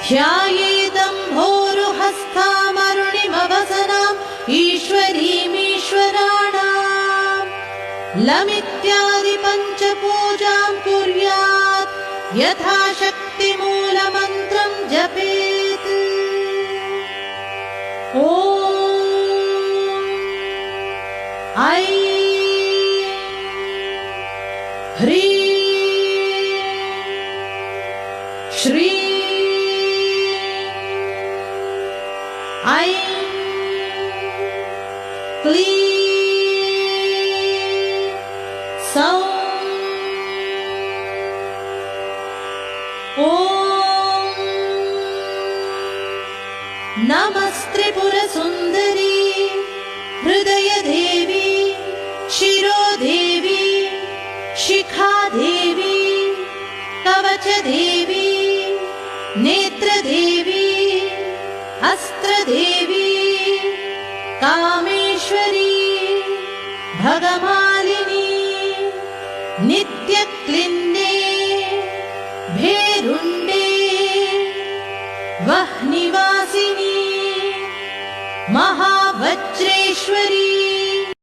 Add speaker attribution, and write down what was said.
Speaker 1: ध्यायेदम्भोरुहस्तामरुणिमवसनाम् ईश्वरीमीश्वराणाम् लमित्यादि पञ्चपूजाम् कुर्यात् यथाशक्ति मूलमन्त्रम् जपेत्। ॐ ऐं ह्रीं श्रीं ऐं क्लीं सौं ॐ नमस्त्रिपुरसुन्दरी हृदयदेवी शिरोदेवी शिखादेवी कवचदेवी नेत्रदेवी अस्त्रदेवी कामेश्वरी भगमालिनी नित्यक्लिन्ने भेरुण्डे वह्निवासिनी महावज्रेश्वरी